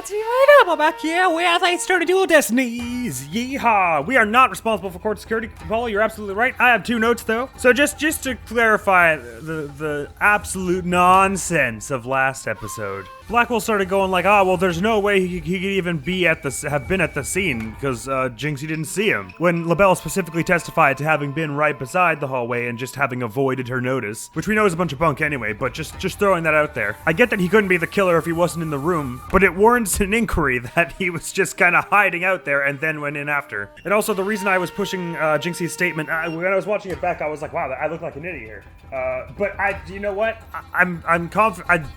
That's me right up. I'm back here with a started dual Destinies. Yeehaw. We are not responsible for court security, Paul. You're absolutely right. I have 2 notes, though. So just to clarify the absolute nonsense of last episode, Blackwell started going like, well, there's no way he could even have been at the scene because Jinxie didn't see him. When LaBelle specifically testified to having been right beside the hallway and just having avoided her notice, which we know is a bunch of bunk anyway, but just throwing that out there. I get that he couldn't be the killer if he wasn't in the room, but it warrants an inquiry that he was just kind of hiding out there and then went in after. And also the reason I was pushing Jinxie's statement, when I was watching it back, I was like, wow, I look like an idiot here. But you know what? I'm confident.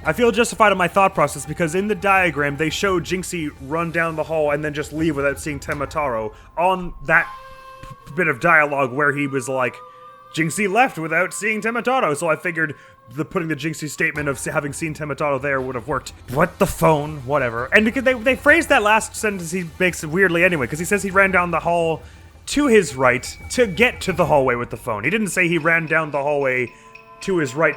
I feel justified in my thought process because in the diagram, they show Jinxie run down the hall and then just leave without seeing Temataro on that bit of dialogue where he was like, Jinxie left without seeing Temataro. So I figured putting the Jinxie statement of having seen Temataro there would have worked. What the phone? Whatever. And because they phrased that last sentence, he makes it weirdly anyway, because he says he ran down the hall to his right to get to the hallway with the phone. He didn't say he ran down the hallway to his right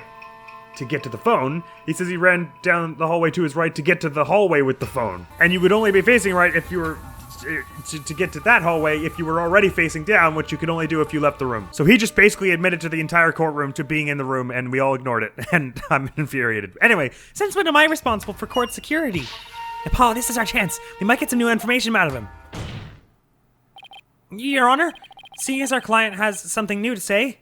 to get to the phone. He says he ran down the hallway to his right to get to the hallway with the phone. And you would only be facing right if you were to get to that hallway if you were already facing down, which you could only do if you left the room. So he just basically admitted to the entire courtroom to being in the room, and we all ignored it, and I'm infuriated. Anyway, since when am I responsible for court security? And Paul, this is our chance. We might get some new information out of him. Your Honor, seeing as our client has something new to say.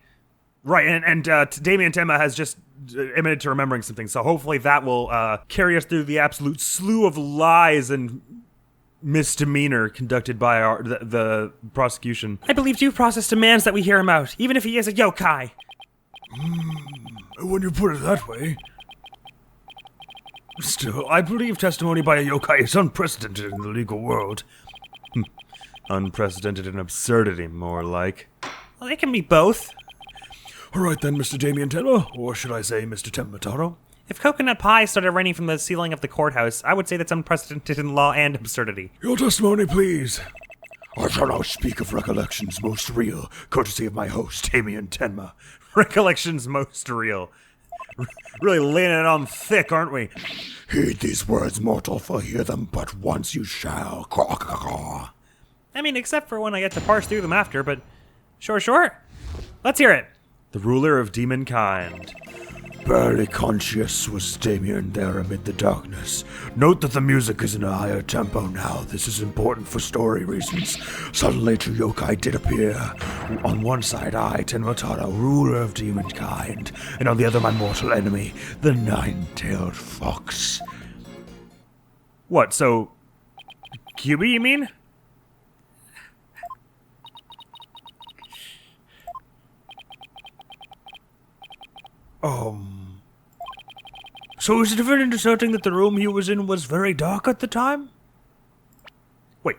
Right, and Damien Tema has just admitted to remembering something, so hopefully that will carry us through the absolute slew of lies and misdemeanor conducted by the prosecution. I believe due process demands that we hear him out, even if he is a yokai. When you put it that way. Still, I believe testimony by a yokai is unprecedented in the legal world. Unprecedented in absurdity, more like. Well, they can be both. All right then, Mr. Damien Tema, or should I say Mr. Temataro? If coconut pie started raining from the ceiling of the courthouse, I would say that's unprecedented in law and absurdity. Your testimony, please. I shall now speak of recollections most real, courtesy of my host, Damien Tenma. Recollections most real. Really laying it on thick, aren't we? Heed these words, mortal, for hear them but once you shall. I mean, except for when I get to parse through them after, but sure. Let's hear it. The ruler of demon kind. Barely conscious was Damien there amid the darkness. Note that the music is in a higher tempo now. This is important for story reasons. Suddenly two yokai did appear. On one side I, Tenmataro, ruler of demon kind, and on the other my mortal enemy, the nine-tailed fox. What, so QB, you mean? So is the defendant asserting that the room he was in was very dark at the time? Wait.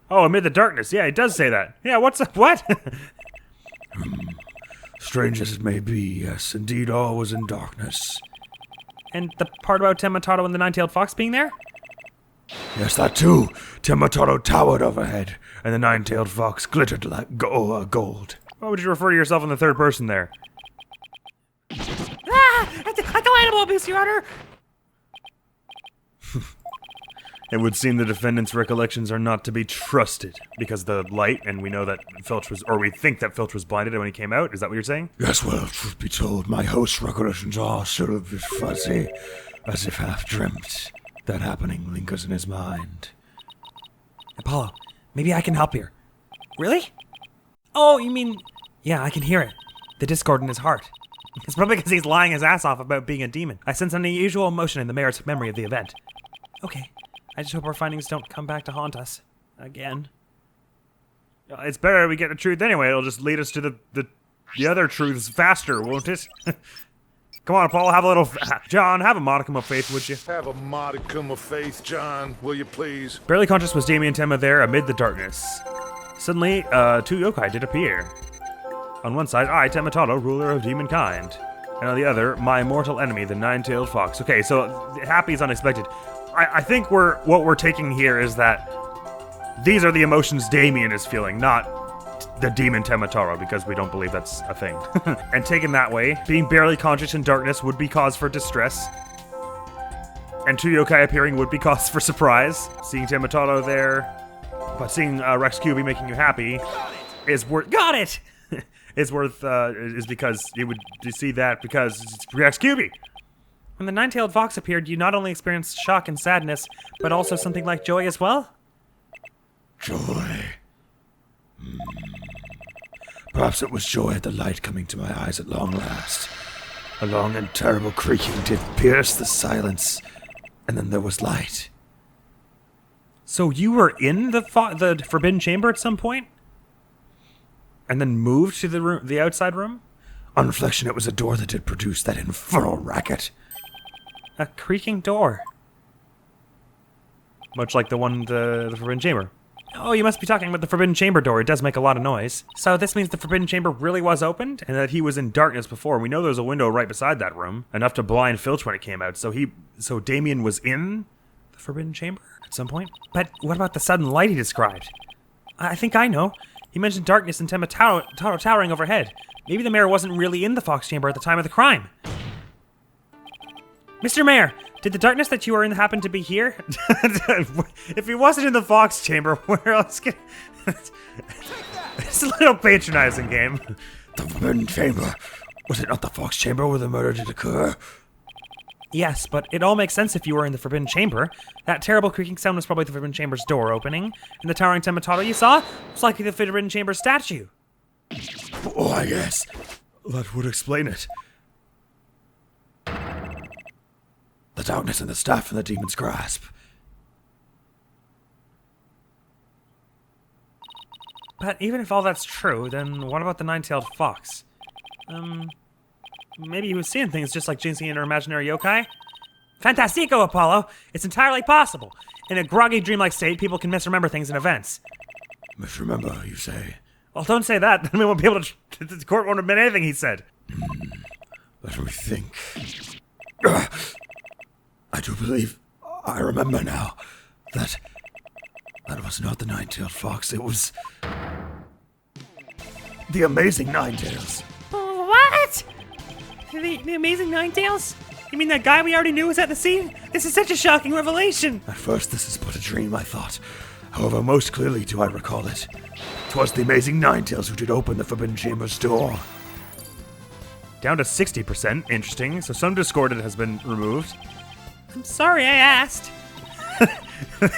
Oh, amid the darkness. Yeah, it does say that. Yeah, what's up? What? Strange as it may be, yes, indeed all was in darkness. And the part about Temataro and the nine-tailed fox being there? Yes, that too. Temataro towered overhead, and the nine-tailed fox glittered like gold. Why would you refer to yourself in the third person there? I don't animal abuse, Your Honor! It would seem the defendant's recollections are not to be trusted because the light, and we know that Filch was, or we think that Filch was blinded when he came out. Is that what you're saying? Yes, well, truth be told, my host's recollections are still a bit fuzzy, as if half-dreamt. That happening lingers in his mind. Apollo, maybe I can help here. Really? Oh, you mean... Yeah, I can hear it. The discord in his heart. It's probably because he's lying his ass off about being a demon. I sense an unusual emotion in the mayor's memory of the event. Okay, I just hope our findings don't come back to haunt us. Again. It's better we get the truth anyway. It'll just lead us to the other truths faster, won't it? Come on, Paul, have a little... John, have a modicum of faith, would you? Have a modicum of faith, John, will you please? Barely conscious was Damien Tema there amid the darkness. Suddenly, two yokai did appear. On one side, I, Temataro, ruler of demon kind. And on the other, my mortal enemy, the nine-tailed fox. Okay, so happy is unexpected. I think what we're taking here is that these are the emotions Damien is feeling, not the demon Temataro, because we don't believe that's a thing. And taken that way, being barely conscious in darkness would be cause for distress. And 2 yokai appearing would be cause for surprise. Seeing Temitato there, but seeing Rex QB making you happy is worth. Got it! Is worth, is because you would see that because it's Rex QB. When the nine-tailed fox appeared, you not only experienced shock and sadness, but also something like joy as well? Joy. Perhaps it was joy at the light coming to my eyes at long last. A long and terrible creaking did pierce the silence, and then there was light. So you were in the forbidden chamber at some point? And then moved to the outside room? On reflection, it was a door that did produce that infernal racket. A creaking door. Much like the one the forbidden chamber. Oh, you must be talking about the forbidden chamber door. It does make a lot of noise. So this means the forbidden chamber really was opened, and that he was in darkness before. We know there's a window right beside that room, enough to blind Filch when it came out. So Damien was in the forbidden chamber at some point. But what about the sudden light he described? I think I know. He mentioned darkness and Temitato towering overhead. Maybe the mayor wasn't really in the fox chamber at the time of the crime. Mr. Mayor, did the darkness that you were in happen to be here? If he wasn't in the fox chamber, where else can... It's a little patronizing game. The forbidden chamber. Was it not the fox chamber where the murder did occur? Yes, but it all makes sense if you were in the forbidden chamber. That terrible creaking sound was probably the forbidden chamber's door opening, and the towering Temitato you saw was likely the forbidden chamber statue. Oh, yes. That would explain it. The darkness and the staff in the demon's grasp. But even if all that's true, then what about the nine-tailed fox? Maybe he was seeing things just like Jinxie and her imaginary yokai? Fantastico, Apollo! It's entirely possible. In a groggy, dreamlike state, people can misremember things and events. Misremember, you say? Well, don't say that. Then we won't be able to... The court won't admit anything he said. Let me think. I do believe I remember now that was not the nine-tailed fox. It was the amazing Nine-Tails. What? The amazing Nine-Tails? You mean that guy we already knew was at the scene? This is such a shocking revelation. At first, this is but a dream, I thought. However, most clearly do I recall it. 'Twas the amazing Nine-Tails who did open the Forbidden Chamber's door. Down to 60%. Interesting. So some discordant has been removed. I'm sorry I asked.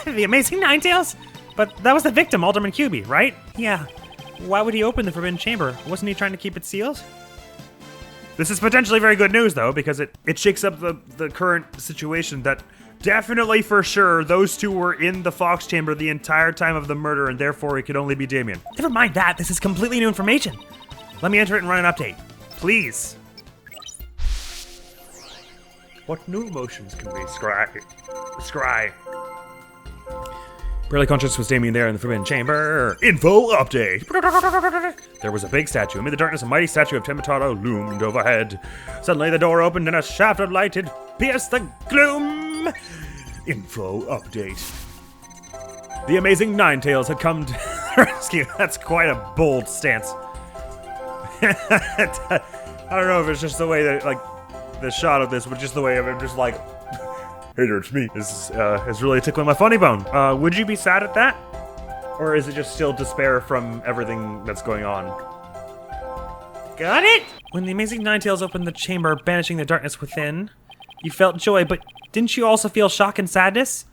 The amazing Nine-Tails? But that was the victim, Alderman QB, right? Yeah. Why would he open the Forbidden Chamber? Wasn't he trying to keep it sealed? This is potentially very good news, though, because it shakes up the current situation that definitely for sure those two were in the Fox Chamber the entire time of the murder, and therefore it could only be Damien. Never mind that. This is completely new information. Let me enter it and run an update. Please. What new emotions can we scry? Barely conscious was Damien there in the Forbidden Chamber. Info update. There was a big statue. Amid the darkness, a mighty statue of Temitato loomed overhead. Suddenly, the door opened and a shaft of light had pierced the gloom. Info update. The amazing Nine-Tails had come to rescue. That's quite a bold stance. I don't know if it's just the way that, like, the shot of this, but just the way of it, just like, hey there, it's me, is really tickling my funny bone. Would you be sad at that? Or is it just still despair from everything that's going on? Got it? When the amazing Nine-Tails opened the chamber, banishing the darkness within, you felt joy, but didn't you also feel shock and sadness?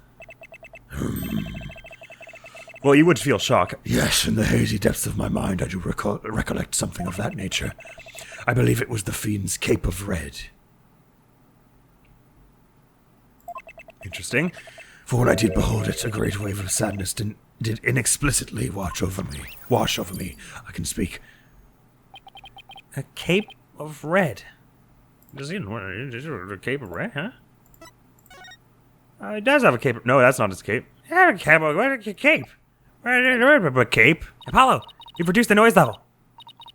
Well, you would feel shock. Yes, in the hazy depths of my mind, I do recollect something of that nature. I believe it was the fiend's cape of red. Interesting. For when I did behold it, a great wave of sadness did inexplicitly wash over me. I can speak. A cape of red. Does he a cape of red, huh? He does have a cape. No, that's not his cape. Yeah, a cape. What a cape? A cape. Apollo, you reduced the noise level.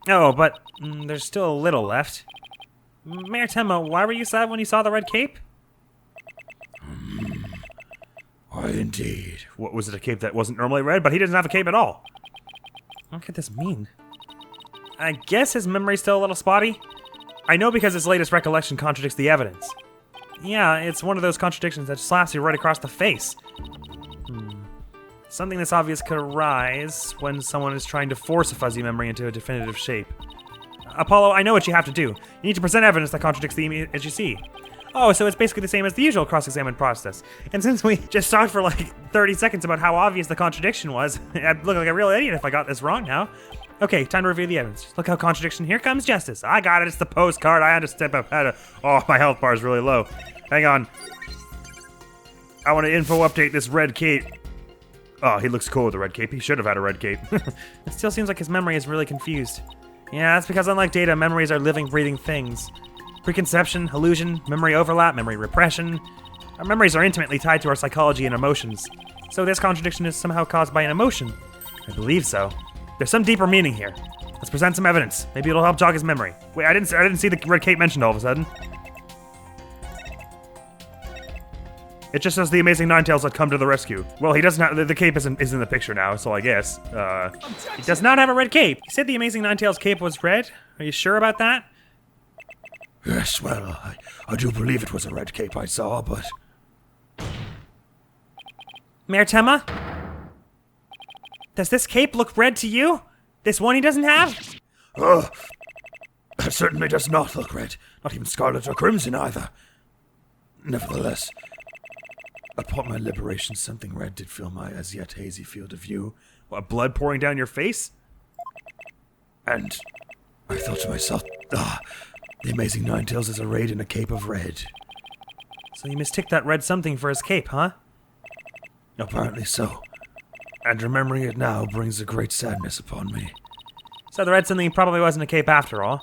Oh, but there's still a little left. Mayor Temmo, why were you sad when you saw the red cape? Why, indeed. What was it, a cape that wasn't normally red? But he doesn't have a cape at all. What could this mean? I guess his memory's still a little spotty. I know because his latest recollection contradicts the evidence. Yeah, it's one of those contradictions that slaps you right across the face. Something this obvious could arise when someone is trying to force a fuzzy memory into a definitive shape. Apollo, I know what you have to do. You need to present evidence that contradicts the image you see. Oh, so it's basically the same as the usual cross-examined process. And since we just talked for like 30 seconds about how obvious the contradiction was, I'd look like a real idiot if I got this wrong now. Okay, time to review the evidence. Look how contradiction. Here comes justice. I got it. It's the postcard. I understand. Oh, my health bar is really low. Hang on. I want to info update this red cape. Oh, he looks cool with a red cape. He should have had a red cape. It still seems like his memory is really confused. Yeah, that's because unlike data, memories are living, breathing things. Preconception, illusion, memory overlap, memory repression. Our memories are intimately tied to our psychology and emotions. So this contradiction is somehow caused by an emotion. I believe so. There's some deeper meaning here. Let's present some evidence. Maybe it'll help jog his memory. Wait, I didn't see the red cape mentioned all of a sudden. It just says the amazing Ninetales had come to the rescue. Well, he doesn't have, the cape is in the picture now, so I guess. He does not have a red cape. You said the amazing Ninetales cape was red? Are you sure about that? Yes, well, I do believe it was a red cape I saw, but... Mayor Tema? Does this cape look red to you? This one he doesn't have? That certainly does not look red. Not even scarlet or crimson either. Nevertheless, upon my liberation, something red did fill my as yet hazy field of view. What, blood pouring down your face? And I thought to myself, the amazing Ninetales is arrayed in a cape of red. So you mistook that red something for his cape, huh? Apparently so. And remembering it now brings a great sadness upon me. So the red something probably wasn't a cape after all.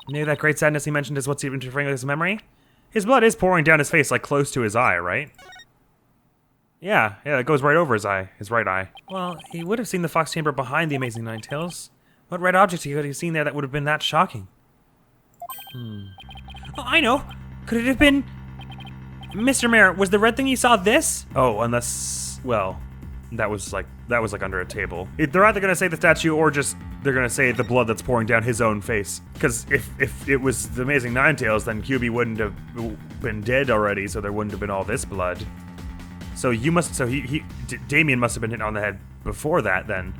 Maybe that great sadness he mentioned is what's interfering with his memory? His blood is pouring down his face, like close to his eye, right? Yeah, it goes right over his eye, his right eye. Well, he would have seen the fox chamber behind the amazing Ninetales. What red object could he have seen there that would have been that shocking? Oh, I know! Could it have been... Mr. Mayor, was the red thing you saw this? Oh, unless... well... That was like under a table. They're either gonna say the statue or just they're gonna say the blood that's pouring down his own face. Because if it was the amazing Ninetales, then QB wouldn't have been dead already, so there wouldn't have been all this blood. So Damien must have been hit on the head before that then.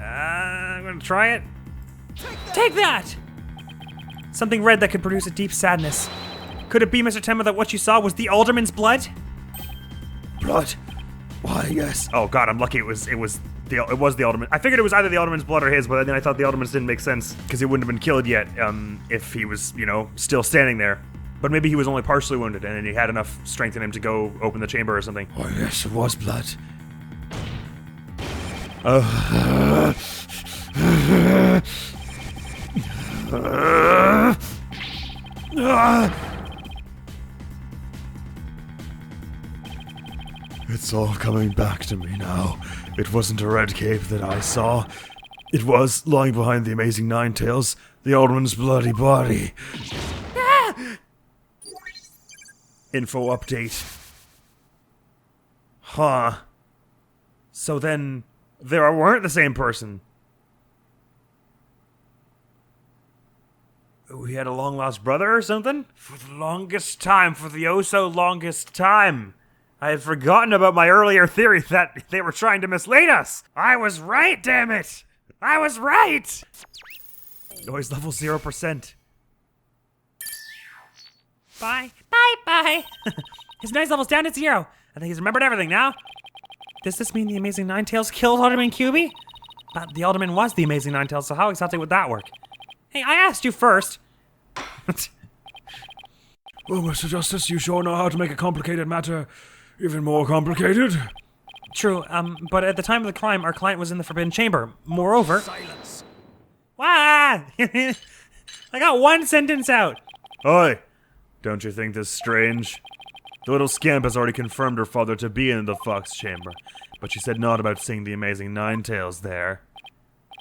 I'm gonna try it. Take that! Something red that could produce a deep sadness. Could it be, Mr. Tema, that what you saw was the alderman's blood? Blood? Why, yes. Oh god, I'm lucky it was the alderman. I figured it was either the alderman's blood or his, but then I thought the alderman's didn't make sense because he wouldn't have been killed yet if he was, still standing there. But maybe he was only partially wounded and he had enough strength in him to go open the chamber or something. Oh yes, it was blood. It's all coming back to me now. It wasn't a red cape that I saw. It was, lying behind the amazing Ninetales, the alderman's bloody body. Info update. Huh. So then, they weren't the same person. We had a long-lost brother or something? For the longest time, for the oh-so-longest time, I had forgotten about my earlier theory that they were trying to mislead us. I was right, damn it! I was right! Noise level 0%. Bye. Bye. His noise level's down to 0. I think he's remembered everything now. Does this mean the amazing Ninetales killed Alderman QB? But the Alderman was the amazing Ninetales, so how exactly would that work? Hey, I asked you first. Well, Mr. Justice, you sure know how to make a complicated matter even more complicated. True, but at the time of the crime, our client was in the Forbidden Chamber. Moreover... Silence. Wah! I got one sentence out. Oi, don't you think this strange? The little scamp has already confirmed her father to be in the Fox Chamber, but she said not about seeing the amazing Ninetales there.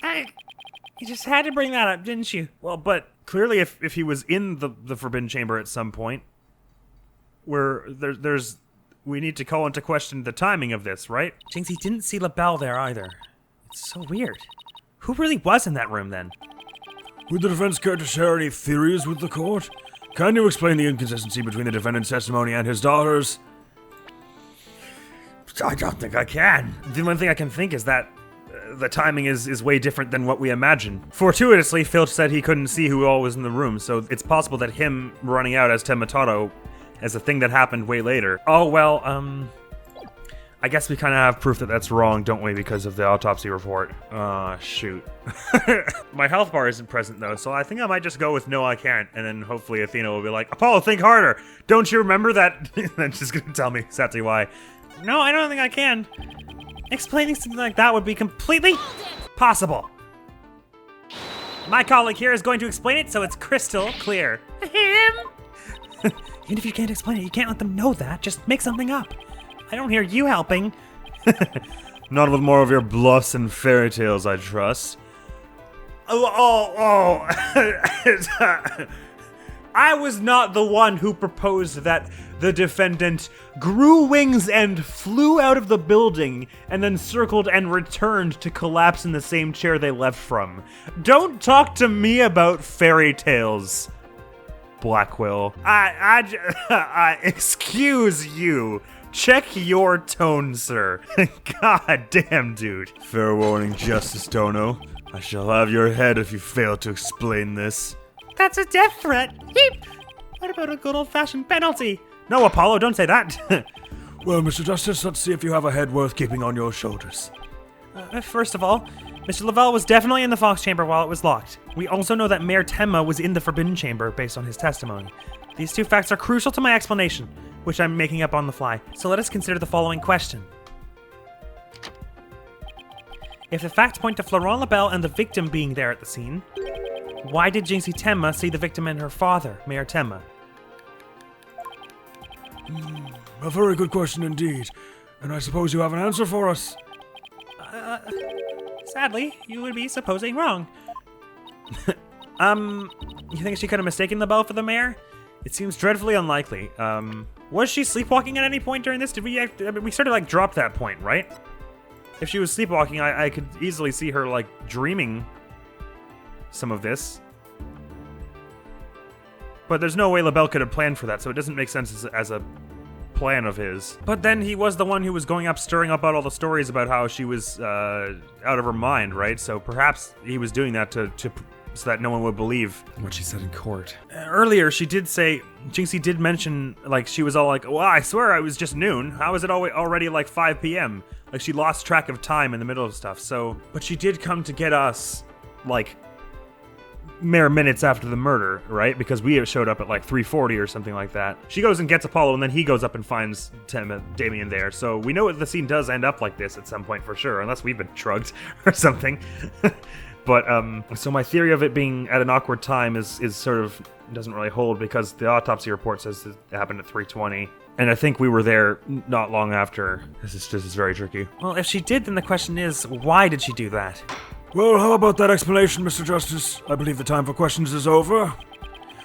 You just had to bring that up, didn't you? Well, but clearly if he was in the Forbidden Chamber at some point, we need to call into question the timing of this, right? Jinxie didn't see LaBelle there either. It's so weird. Who really was in that room then? Would the defense care to share any theories with the court? Can you explain the inconsistency between the defendant's testimony and his daughter's? I don't think I can. The only thing I can think is that the timing is way different than what we imagine. Fortuitously, Filch said he couldn't see who all was in the room, so it's possible that him running out as Tematato as a thing that happened way later. Oh, well, I guess we kind of have proof that that's wrong, don't we, because of the autopsy report. Shoot. My health bar isn't present, though, so I think I might just go with no, I can't, and then hopefully Athena will be like, Apollo, think harder! Don't you remember that? Then she's gonna tell me exactly why. No, I don't think I can. Explaining something like that would be completely possible. My colleague here is going to explain it so it's crystal clear. Even if you can't explain it, you can't let them know that. Just make something up. I don't hear you helping. Not with more of your bluffs and fairy tales, I trust. I was not the one who proposed that the defendant grew wings and flew out of the building and then circled and returned to collapse in the same chair they left from. Don't talk to me about fairy tales, Blackwell. Excuse you. Check your tone, sir. God damn, dude. Fair warning, Justice Dono. I shall have your head if you fail to explain this. That's a death threat. Heap. What about a good old-fashioned penalty? No, Apollo, don't say that. Well, Mr. Justice, let's see if you have a head worth keeping on your shoulders. First of all, Mr. Lavelle was definitely in the Fox chamber while it was locked. We also know that Mayor Tenma was in the Forbidden Chamber based on his testimony. These two facts are crucial to my explanation, which I'm making up on the fly. So let us consider the following question. If the facts point to Florent LaBelle and the victim being there at the scene, why did Jinxie Tenma see the victim and her father, Mayor Tenma? A very good question indeed. And I suppose you have an answer for us. Sadly, you would be supposing wrong. You think she could have mistaken LaBelle for the mayor? It seems dreadfully unlikely. Was she sleepwalking at any point during this? Did we we sort of like dropped that point, right? If she was sleepwalking, I could easily see her like dreaming some of this. But there's no way LaBelle could have planned for that, so it doesn't make sense as a plan of his. But then he was the one who was going up stirring up all the stories about how she was out of her mind, right? So perhaps he was doing that to so that no one would believe what she said in court. Earlier, she did say, Jinxie did mention, like, she was all like, well, I swear it was just noon. How is it already like 5 p.m.? Like, she lost track of time in the middle of stuff, so... But she did come to get us, like, mere minutes after the murder, right? Because we showed up at like 3:40 or something like that. She goes and gets Apollo, and then he goes up and finds Damien there. So we know the scene does end up like this at some point for sure, unless we've been drugged or something. But, so my theory of it being at an awkward time is sort of, doesn't really hold because the autopsy report says it happened at 3:20. And I think we were there not long after. This is very tricky. Well, if she did, then the question is, why did she do that? Well, how about that explanation, Mr. Justice? I believe the time for questions is over.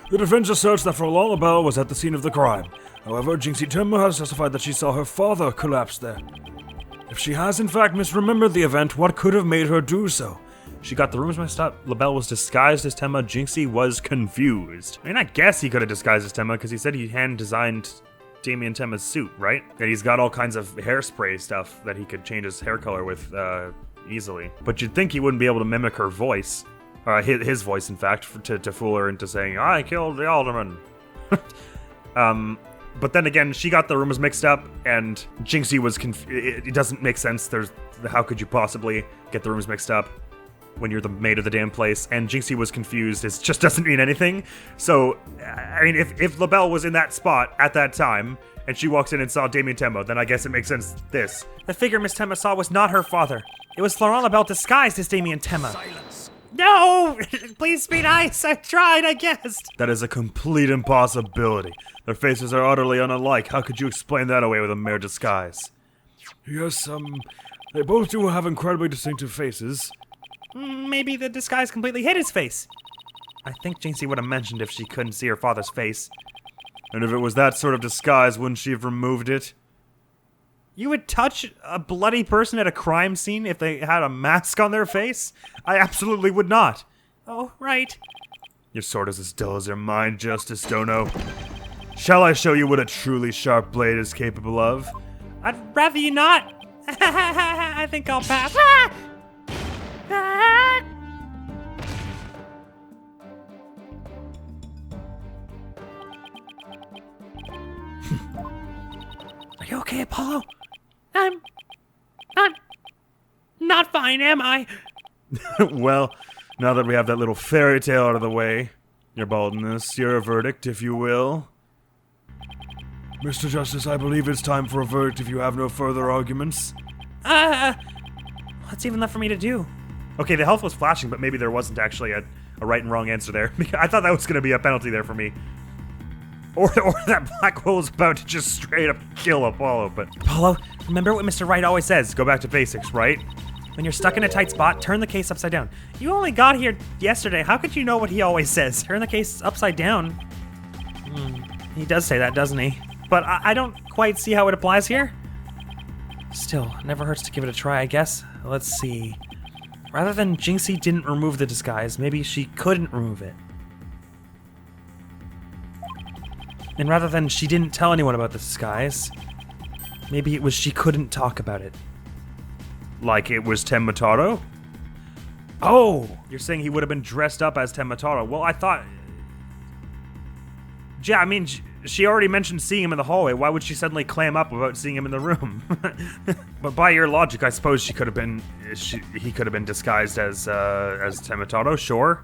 The defense asserts that Florent LaBelle was at the scene of the crime. However, Jinxie Tenma has testified that she saw her father collapse there. If she has in fact misremembered the event, what could have made her do so? She got the rooms messed up. LaBelle was disguised as Tenma. Jinxie was confused. I mean, I guess he could have disguised as Tenma because he said he hand-designed Damien Tenma's suit, right? And he's got all kinds of hairspray stuff that he could change his hair color with easily. But you'd think he wouldn't be able to mimic her voice. His voice, in fact, to fool her into saying, I killed the alderman. But then again, she got the rooms mixed up, and Jinxie was confused. It doesn't make sense. How could you possibly get the rooms mixed up when you're the maid of the damn place? And Jinxie was confused. It just doesn't mean anything. So, I mean, if LaBelle was in that spot at that time, and she walks in and saw Damien Tenma, then I guess it makes sense this. The figure Miss Tenma saw was not her father. It was Florent LaBelle disguised as Damien Tenma. Silence. No! Please be nice. I tried, I guessed. That is a complete impossibility. Their faces are utterly unalike. How could you explain that away with a mere disguise? Yes, they both do have incredibly distinctive faces. Maybe the disguise completely hid his face. I think Jinxie would have mentioned if she couldn't see her father's face. And if it was that sort of disguise, wouldn't she have removed it? You would touch a bloody person at a crime scene if they had a mask on their face? I absolutely would not. Oh, right. Your sword is as dull as your mind, Justice Dono. Shall I show you what a truly sharp blade is capable of? I'd rather you not. I think I'll pass. Are you okay, Apollo? I'm not fine, am I? Well, now that we have that little fairy tale out of the way, your baldness, your verdict, if you will. Mr. Justice, I believe it's time for a verdict if you have no further arguments. What's even left for me to do? Okay, the health was flashing, but maybe there wasn't actually a right and wrong answer there. I thought that was going to be a penalty there for me. Or that black hole is about to just straight up kill Apollo, but... Apollo, remember what Mr. Wright always says, go back to basics, right? When you're stuck in a tight spot, turn the case upside down. You only got here yesterday, how could you know what he always says? Turn the case upside down. He does say that, doesn't he? But I don't quite see how it applies here. Still, never hurts to give it a try, I guess. Let's see. Rather than Jinxie didn't remove the disguise, maybe she couldn't remove it. And rather than she didn't tell anyone about the disguise, maybe it was she couldn't talk about it. Like it was Temmataro? Oh! You're saying he would have been dressed up as Temmataro. Well, I thought... Yeah, I mean, she already mentioned seeing him in the hallway. Why would she suddenly clam up about seeing him in the room? But by your logic, I suppose he could have been disguised as Temmataro, sure.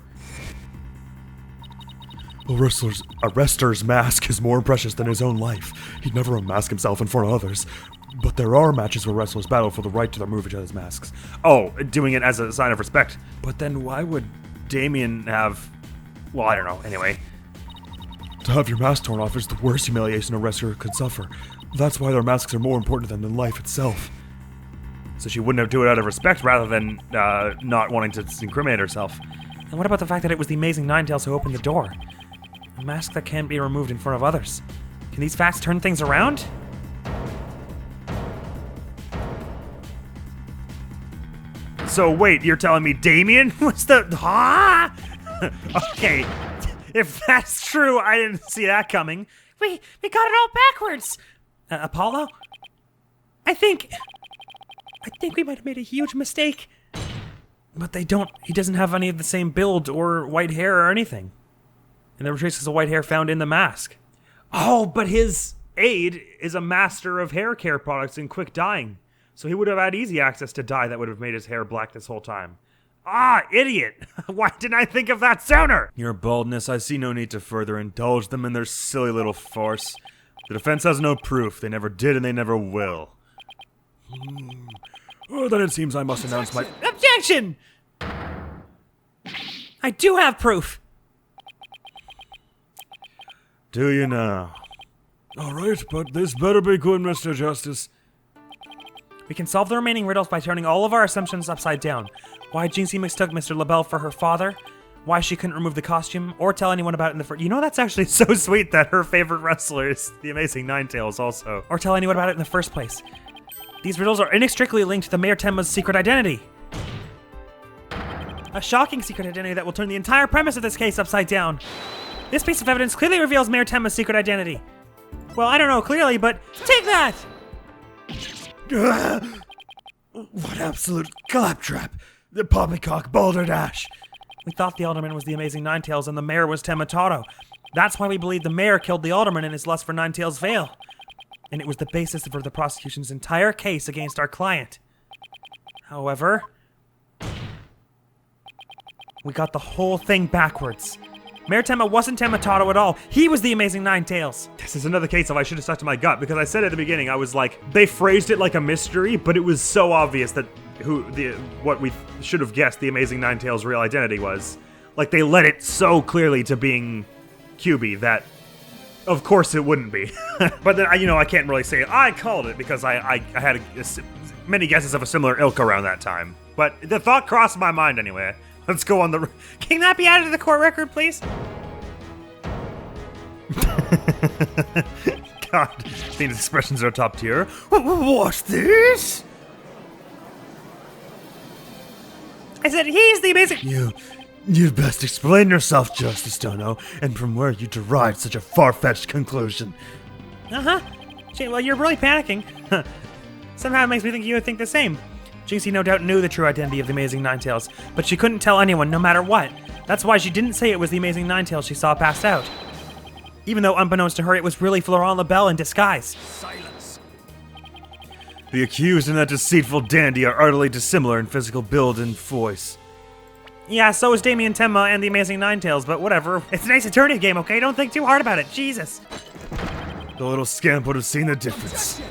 A wrestler's mask is more precious than his own life. He'd never unmask himself in front of others. But there are matches where wrestlers battle for the right to remove each other's masks. Oh, doing it as a sign of respect. But then why would Damien have... Well, I don't know. Anyway. To have your mask torn off is the worst humiliation a wrestler could suffer. That's why their masks are more important than life itself. So she wouldn't have do it out of respect rather than not wanting to incriminate herself. And what about the fact that it was the amazing Ninetales who opened the door? A mask that can't be removed in front of others. Can these facts turn things around? So wait, you're telling me Damien was the... Huh? Okay, if that's true, I didn't see that coming. We got it all backwards. Apollo? I think we might have made a huge mistake. But he doesn't have any of the same build or white hair or anything. And there were traces of white hair found in the mask. Oh, but his aide is a master of hair care products and quick dyeing. So he would have had easy access to dye that would have made his hair black this whole time. Ah, idiot! Why didn't I think of that sooner? Your baldness, I see no need to further indulge them in their silly little farce. The defense has no proof. They never did and they never will. Well, then it seems I must announce my... Objection! I do have proof! Do you now? All right, but this better be good, Mr. Justice. We can solve the remaining riddles by turning all of our assumptions upside down. Why Jinxie mistook Mr. LaBelle for her father, why she couldn't remove the costume, or tell anyone about it in the first... You know, that's actually so sweet that her favorite wrestler is the amazing Ninetales also. Or tell anyone about it in the first place. These riddles are inextricably linked to the Mayor Tenma's secret identity. A shocking secret identity that will turn the entire premise of this case upside down. This piece of evidence clearly reveals Mayor Tenma's secret identity. Well, I don't know clearly, but take that! What absolute claptrap! The poppycock balderdash! We thought the Alderman was the amazing Ninetales and the Mayor was Temmataro. That's why we believed the Mayor killed the Alderman in his lust for Ninetales' veil. And it was the basis for the prosecution's entire case against our client. However, we got the whole thing backwards. Mayor Tenma wasn't Temmataro at all. He was the amazing Ninetales. This is another case of I should have stuck to my gut, because I said at the beginning, I was like, they phrased it like a mystery, but it was so obvious that what we should have guessed the amazing Ninetales' real identity was. Like, they led it so clearly to being QB that, of course, it wouldn't be. But then, I can't really say I called it, because I had many guesses of a similar ilk around that time. But the thought crossed my mind anyway. Let's go on the... Can that be added to the court record, please? God, these expressions are top tier. What's this? I said he's the amazing... You'd best explain yourself, Justice Dono, and from where you derived such a far-fetched conclusion. Uh-huh. Well, you're really panicking. Somehow it makes me think you would think the same. Jinxie no doubt knew the true identity of the Amazing Ninetales, but she couldn't tell anyone no matter what. That's why she didn't say it was the Amazing Ninetales she saw passed out. Even though, unbeknownst to her, it was really Florent LaBelle in disguise. Silence. The accused and that deceitful dandy are utterly dissimilar in physical build and voice. Yeah, so is Damien Temma and the Amazing Ninetales, but whatever. It's an Ace Attorney game, okay? Don't think too hard about it. Jesus. The little scamp would have seen the difference.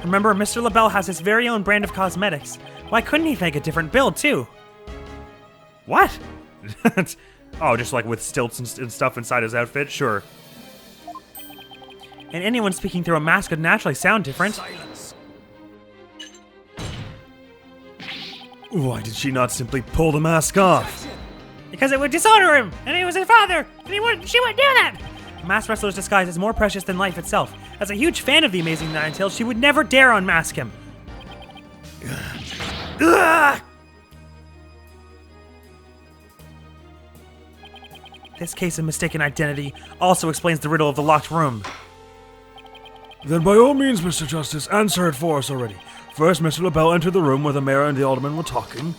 Remember, Mr. LaBelle has his very own brand of cosmetics. Why couldn't he make a different build, too? What? Oh, just like with stilts and stuff inside his outfit? Sure. And anyone speaking through a mask would naturally sound different. Silence. Why did she not simply pull the mask off? Because it would dishonor him, and he was his father, and she wouldn't do that! A masked wrestler's disguise is more precious than life itself. As a huge fan of the Amazing Ninetales, she would never dare unmask him. This case of mistaken identity also explains the riddle of the locked room. Then by all means, Mr. Justice, answer it for us already. First, Mr. LaBelle entered the room where the mayor and the alderman were talking.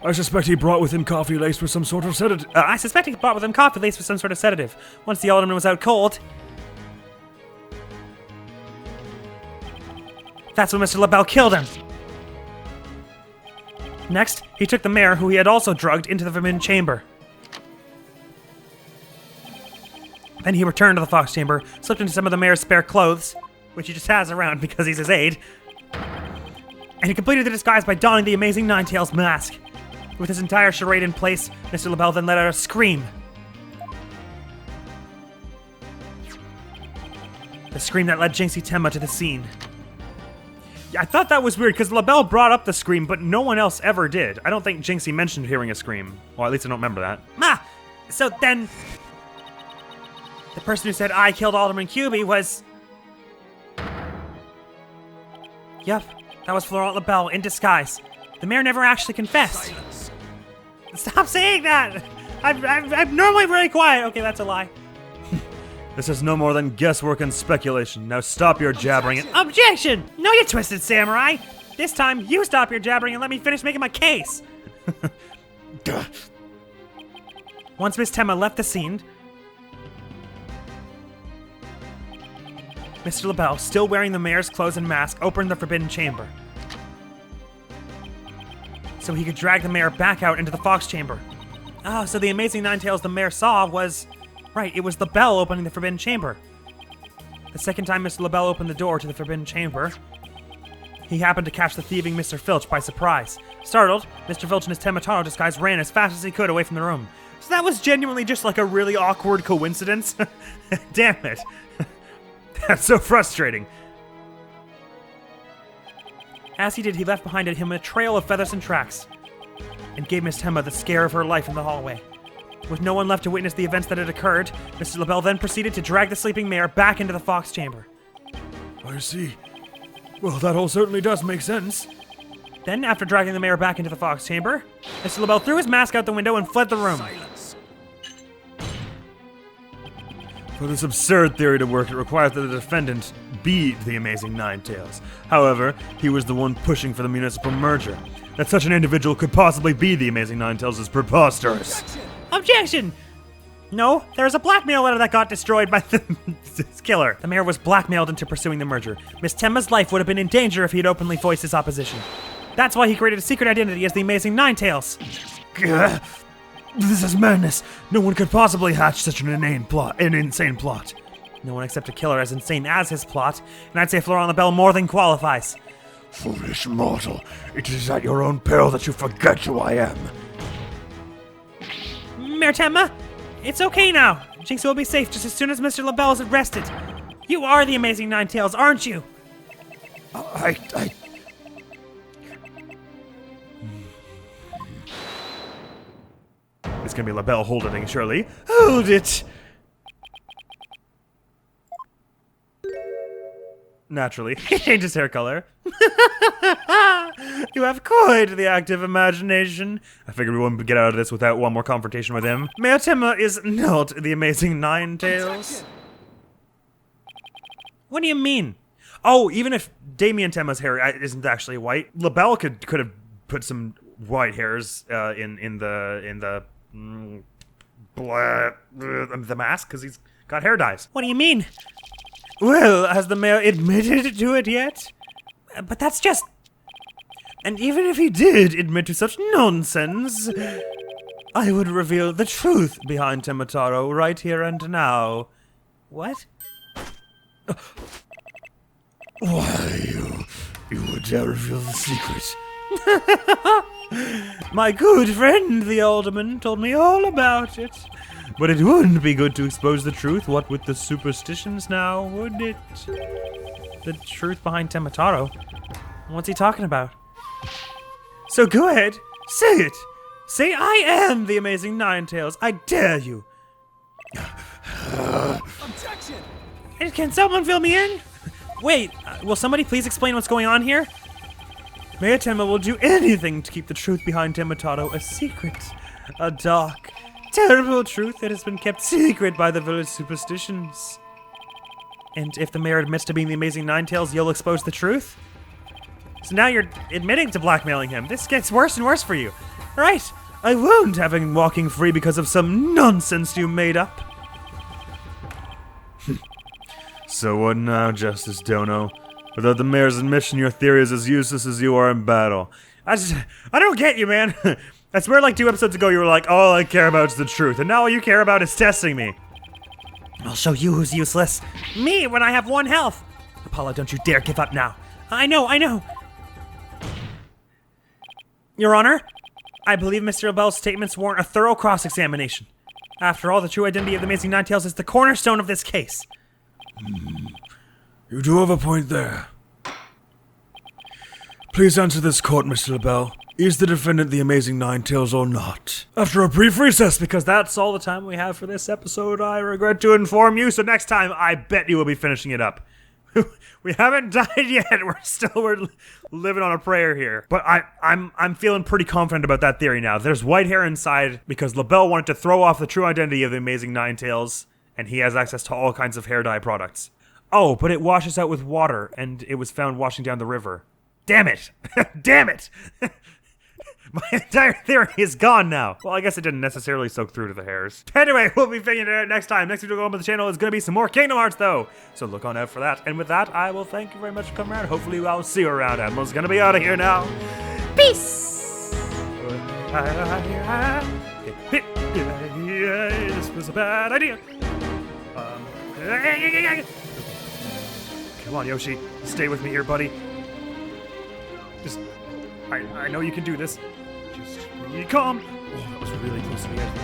I suspect he brought with him coffee laced with some sort of sedative. I suspect he brought with him coffee laced with some sort of sedative. Once the alderman was out cold, that's when Mr. LaBelle killed him. Next, he took the mayor, who he had also drugged, into the forbidden chamber. Then he returned to the Fox chamber, slipped into some of the mayor's spare clothes, which he just has around because he's his aide, and he completed the disguise by donning the Amazing Ninetales mask. With his entire charade in place, Mr. LaBelle then let out a scream. The scream that led Jinxie Temma to the scene. Yeah, I thought that was weird, because LaBelle brought up the scream, but no one else ever did. I don't think Jinxie mentioned hearing a scream. Well, at least I don't remember that. So then, the person who said, "I killed Alderman Cubey" was... Yep, that was Florent LaBelle in disguise. The mayor never actually confessed. Silence. Stop saying that! I'm normally very quiet. Okay, that's a lie. This is no more than guesswork and speculation. Now stop your jabbering and... Objection! No, you twisted samurai! This time, you stop your jabbering and let me finish making my case! Once Miss Temma left the scene, Mr. LaBelle, still wearing the mayor's clothes and mask, opened the forbidden chamber, so he could drag the mayor back out into the Fox chamber. Oh, so the Amazing Ninetales the mayor saw was... Right, it was LaBelle opening the forbidden chamber. The second time Mr. LaBelle opened the door to the forbidden chamber, he happened to catch the thieving Mr. Filch by surprise. Startled, Mr. Filch in his Temataro disguise ran as fast as he could away from the room. So that was genuinely just like a really awkward coincidence. Damn it. That's so frustrating. As he did, he left behind him a trail of feathers and tracks, and gave Miss Temma the scare of her life in the hallway. With no one left to witness the events that had occurred, Mr. LaBelle then proceeded to drag the sleeping mayor back into the Fox chamber. I see. Well, that all certainly does make sense. Then, after dragging the mayor back into the Fox chamber, Mr. LaBelle threw his mask out the window and fled the room. Silence. For this absurd theory to work, it requires that the defendant be the Amazing Ninetales. However, he was the one pushing for the municipal merger. That such an individual could possibly be the Amazing Ninetales is preposterous. Objection! No, there was a blackmail letter that got destroyed by the killer. The mayor was blackmailed into pursuing the merger. Miss Temma's life would have been in danger if he had openly voiced his opposition. That's why he created a secret identity as the Amazing Ninetales. Gah. This is madness. No one could possibly hatch such an insane plot. No one except a killer as insane as his plot, and I'd say Florent LaBelle more than qualifies. Foolish mortal, it is at your own peril that you forget who I am. Mayor Temma, it's okay now. Jinx will be safe just as soon as Mr. LaBelle is arrested. You are the Amazing Ninetales, aren't you? It's gonna be LaBelle holding it, surely. Hold it! Naturally, he changed his hair color. You have quite the active imagination. I figured we wouldn't get out of this without one more confrontation with him. Meotema is not the amazing Ninetales. What do you mean? Oh, even if Damien Tema's hair isn't actually white, LaBelle could have put some white hairs in the mask because he's got hair dyes. What do you mean? Well, has the mayor admitted to it yet? But that's just... And even if he did admit to such nonsense, I would reveal the truth behind Temataro right here and now. What? Why, you would dare reveal the secret? My good friend, the alderman, told me all about it. But it wouldn't be good to expose the truth, what with the superstitions now, would it? The truth behind Temataro? What's he talking about? So go ahead, say it! Say I am the amazing Ninetales, I dare you! Objection! And can someone fill me in? Wait, will somebody please explain what's going on here? Meotema will do anything to keep the truth behind Temataro a secret. A dark, terrible truth that has been kept secret by the village superstitions. And if the mayor admits to being the amazing Ninetales, you'll expose the truth? So now you're admitting to blackmailing him. This gets worse and worse for you. Right, I won't have him walking free because of some nonsense you made up. So what now, Justice Dono? Without the mayor's admission, your theory is as useless as you are in battle. I don't get you, man. I swear like 2 episodes ago you were like, all I care about is the truth, and now all you care about is testing me. I'll show you who's useless. Me, when I have 1 health. Apollo, don't you dare give up now. I know. Your Honor, I believe Mr. LaBelle's statements warrant a thorough cross-examination. After all, the true identity of the Amazing Ninetales is the cornerstone of this case. You do have a point there. Please answer this court, Mr. LaBelle. Is the defendant the Amazing Ninetales or not? After a brief recess, Because that's all the time we have for this episode, I regret to inform you, so next time I bet you will be finishing it up. We haven't died yet. We're living on a prayer here. But I'm feeling pretty confident about that theory now. There's white hair inside because LaBelle wanted to throw off the true identity of the Amazing Ninetales, and he has access to all kinds of hair dye products. Oh, but it washes out with water, and it was found washing down the river. Damn it! Damn it! My entire theory is gone now. Well, I guess it didn't necessarily soak through to the hairs. Anyway, we'll be figuring it out next time. Next video going on the channel is going to be some more Kingdom Hearts, though. So look on out for that. And with that, I will thank you very much for coming around. Hopefully, I'll see you around. Admiral's going to be out of here now. Peace! This was a bad idea. Come on, Yoshi. Stay with me here, buddy. Just... I know you can do this. Just be calm. Oh, that was really close to the edge.